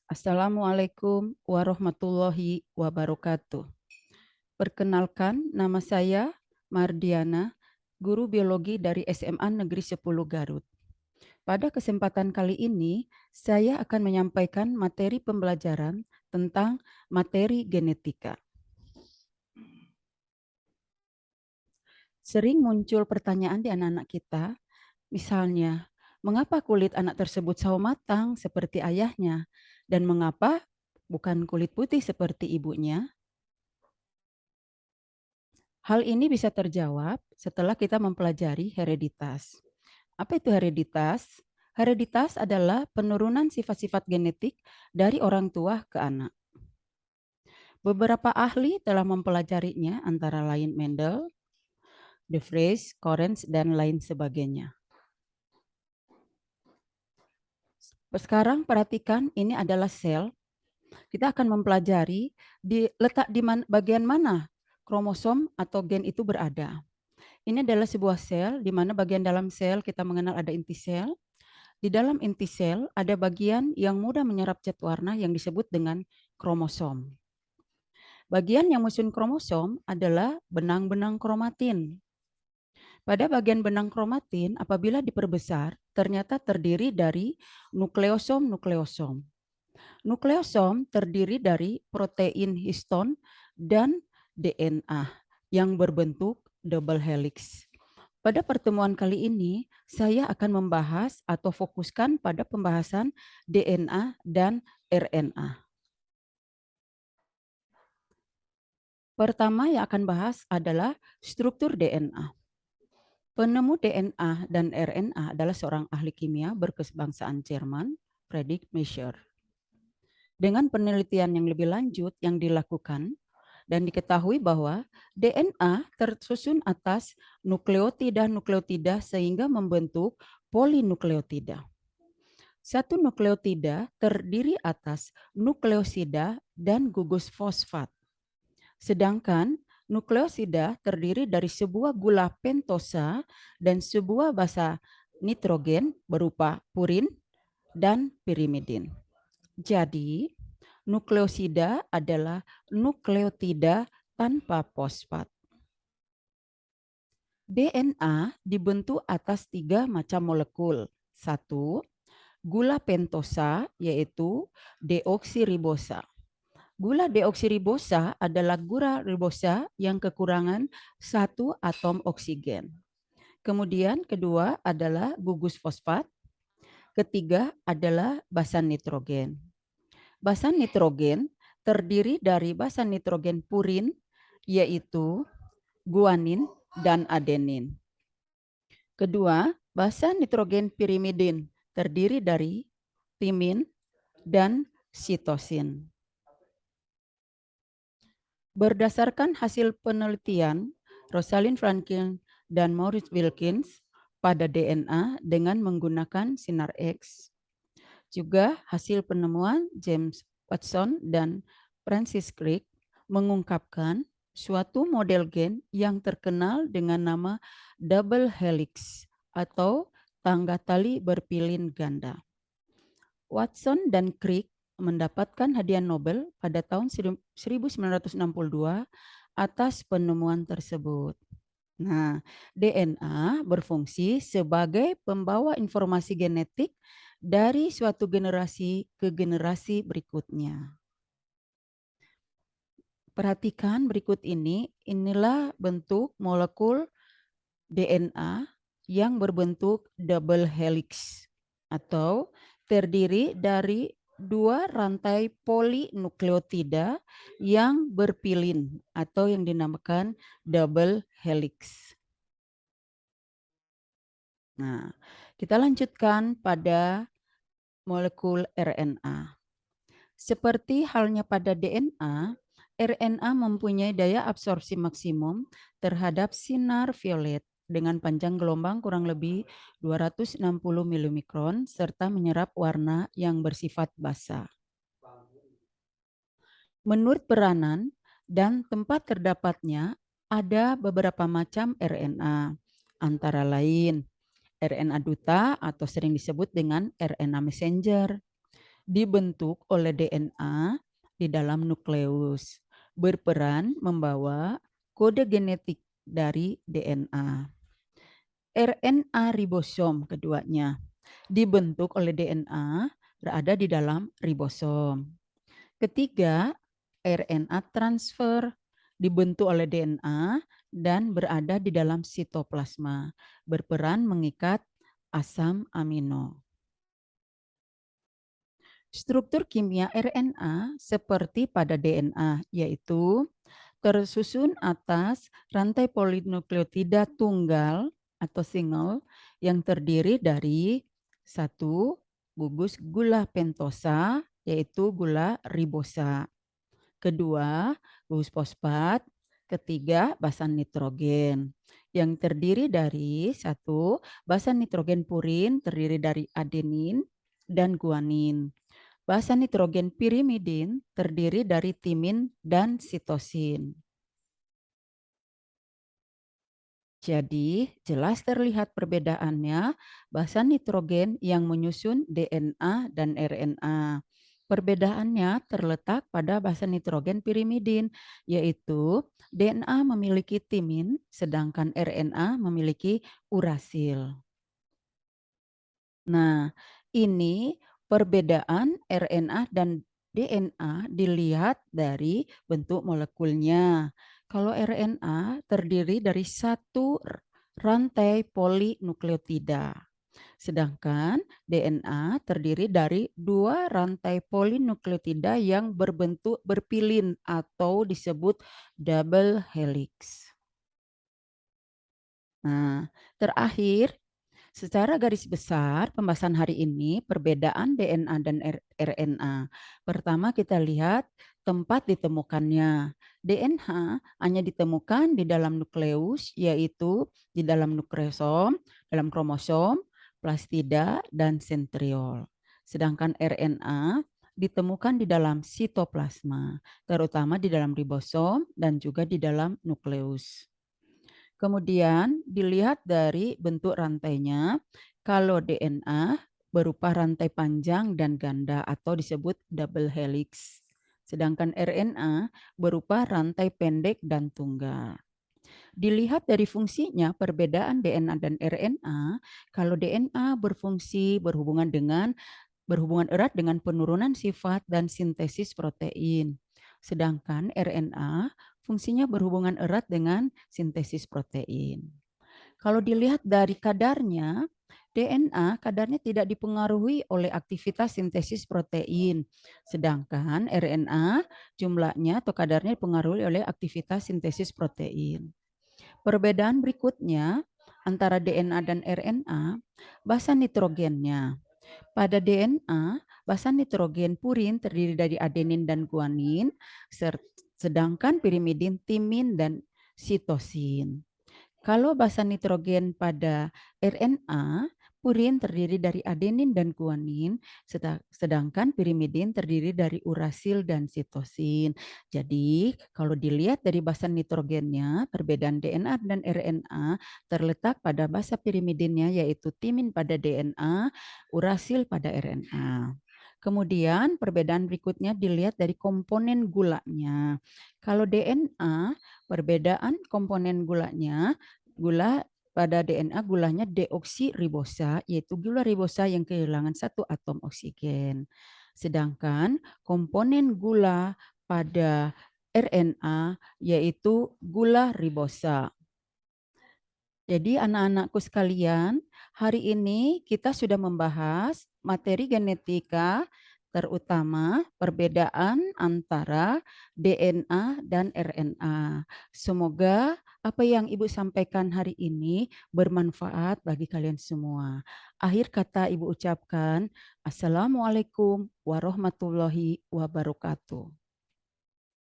Assalamualaikum warahmatullahi wabarakatuh. Perkenalkan, nama saya Mardiana, guru biologi dari SMA Negeri 10 Garut. Pada kesempatan kali ini, saya akan menyampaikan materi pembelajaran tentang materi genetika. Sering muncul pertanyaan di anak-anak kita, misalnya, mengapa kulit anak tersebut sawo matang seperti ayahnya, dan mengapa bukan kulit putih seperti ibunya? Hal ini bisa terjawab setelah kita mempelajari hereditas. Apa itu hereditas? Hereditas adalah penurunan sifat-sifat genetik dari orang tua ke anak. Beberapa ahli telah mempelajarinya antara lain Mendel, De Vries, Correns, dan lain sebagainya. Sekarang perhatikan, ini adalah sel. Kita akan mempelajari letak di bagian mana kromosom atau gen itu berada. Ini adalah sebuah sel di mana bagian dalam sel kita mengenal ada inti sel. Di dalam inti sel ada bagian yang mudah menyerap zat warna yang disebut dengan kromosom. Bagian yang menyusun kromosom adalah benang-benang kromatin. Pada bagian benang kromatin, apabila diperbesar, ternyata terdiri dari nukleosom-nukleosom. Nukleosom terdiri dari protein histon dan DNA yang berbentuk double helix. Pada pertemuan kali ini, saya akan membahas atau fokuskan pada pembahasan DNA dan RNA. Pertama yang akan bahas adalah struktur DNA. Penemu DNA dan RNA adalah seorang ahli kimia berkebangsaan Jerman, Friedrich Miescher. Dengan penelitian yang lebih lanjut yang dilakukan, dan diketahui bahwa DNA tersusun atas nukleotida-nukleotida sehingga membentuk polinukleotida. Satu nukleotida terdiri atas nukleosida dan gugus fosfat. Sedangkan nukleosida terdiri dari sebuah gula pentosa dan sebuah basa nitrogen berupa purin dan pirimidin. Jadi, nukleosida adalah nukleotida tanpa fosfat. DNA dibentuk atas 3 macam molekul. 1. Gula pentosa yaitu deoksiribosa. Gula deoksiribosa adalah gula ribosa yang kekurangan 1 atom oksigen. Kemudian kedua adalah gugus fosfat. Ketiga adalah basa nitrogen. Basa nitrogen terdiri dari basa nitrogen purin yaitu guanin dan adenin. Kedua, basa nitrogen pirimidin terdiri dari timin dan sitosin. Berdasarkan hasil penelitian Rosalind Franklin dan Maurice Wilkins pada DNA dengan menggunakan sinar X, juga hasil penemuan James Watson dan Francis Crick mengungkapkan suatu model gen yang terkenal dengan nama double helix atau tangga tali berpilin ganda. Watson dan Crick mendapatkan hadiah Nobel pada tahun 1962 atas penemuan tersebut. Nah, DNA berfungsi sebagai pembawa informasi genetik dari suatu generasi ke generasi berikutnya. Perhatikan berikut ini, inilah bentuk molekul DNA yang berbentuk double helix atau terdiri dari 2 rantai polinukleotida yang berpilin atau yang dinamakan double helix. Nah, kita lanjutkan pada molekul RNA. Seperti halnya pada DNA, RNA mempunyai daya absorpsi maksimum terhadap sinar violet dengan panjang gelombang kurang lebih 260 milimikron serta menyerap warna yang bersifat basa. Menurut peranan dan tempat terdapatnya ada beberapa macam RNA, antara lain RNA duta atau sering disebut dengan RNA messenger, dibentuk oleh DNA di dalam nukleus, berperan membawa kode genetik dari DNA. RNA ribosom keduanya dibentuk oleh DNA, berada di dalam ribosom. Ketiga, RNA transfer dibentuk oleh DNA dan berada di dalam sitoplasma, berperan mengikat asam amino. Struktur kimia RNA seperti pada DNA, yaitu tersusun atas rantai polinukleotida tunggal atau single yang terdiri dari satu, gugus gula pentosa, yaitu gula ribosa. Kedua, gugus fosfat. Ketiga, basa nitrogen yang terdiri dari satu, basa nitrogen purin terdiri dari adenin dan guanin. Basa nitrogen pirimidin terdiri dari timin dan sitosin. Jadi, jelas terlihat perbedaannya basa nitrogen yang menyusun DNA dan RNA. Perbedaannya terletak pada basa nitrogen pirimidin, yaitu DNA memiliki timin, sedangkan RNA memiliki urasil. Nah, ini perbedaan RNA dan DNA dilihat dari bentuk molekulnya. Kalau RNA terdiri dari satu rantai polinukleotida, sedangkan DNA terdiri dari dua rantai polinukleotida yang berbentuk berpilin atau disebut double helix. Nah, terakhir, secara garis besar, pembahasan hari ini perbedaan DNA dan RNA. Pertama kita lihat tempat ditemukannya. DNA hanya ditemukan di dalam nukleus, yaitu di dalam nukleosom, dalam kromosom, plastida, dan sentriol. Sedangkan RNA ditemukan di dalam sitoplasma, terutama di dalam ribosom dan juga di dalam nukleus. Kemudian dilihat dari bentuk rantainya, kalau DNA berupa rantai panjang dan ganda atau disebut double helix. Sedangkan RNA berupa rantai pendek dan tunggal. Dilihat dari fungsinya perbedaan DNA dan RNA, kalau DNA berfungsi berhubungan erat dengan penurunan sifat dan sintesis protein. Sedangkan RNA fungsinya berhubungan erat dengan sintesis protein. Kalau dilihat dari kadarnya, DNA kadarnya tidak dipengaruhi oleh aktivitas sintesis protein, sedangkan RNA jumlahnya atau kadarnya dipengaruhi oleh aktivitas sintesis protein. Perbedaan berikutnya antara DNA dan RNA, basa nitrogennya. Pada DNA, basa nitrogen purin terdiri dari adenin dan guanin, sedangkan pirimidin timin dan sitosin. Kalau basa nitrogen pada RNA, purin terdiri dari adenin dan guanin, sedangkan pirimidin terdiri dari urasil dan sitosin. Jadi, kalau dilihat dari basa nitrogennya, perbedaan DNA dan RNA terletak pada basa pirimidinnya, yaitu timin pada DNA, urasil pada RNA. Kemudian perbedaan berikutnya dilihat dari komponen gulanya. Kalau DNA, perbedaan komponen gulanya, gula pada DNA gulanya deoksiribosa, yaitu gula ribosa yang kehilangan satu atom oksigen. Sedangkan komponen gula pada RNA yaitu gula ribosa. Jadi anak-anakku sekalian, hari ini kita sudah membahas materi genetika, terutama perbedaan antara DNA dan RNA. Semoga apa yang Ibu sampaikan hari ini bermanfaat bagi kalian semua. Akhir kata Ibu ucapkan, Assalamualaikum warahmatullahi wabarakatuh.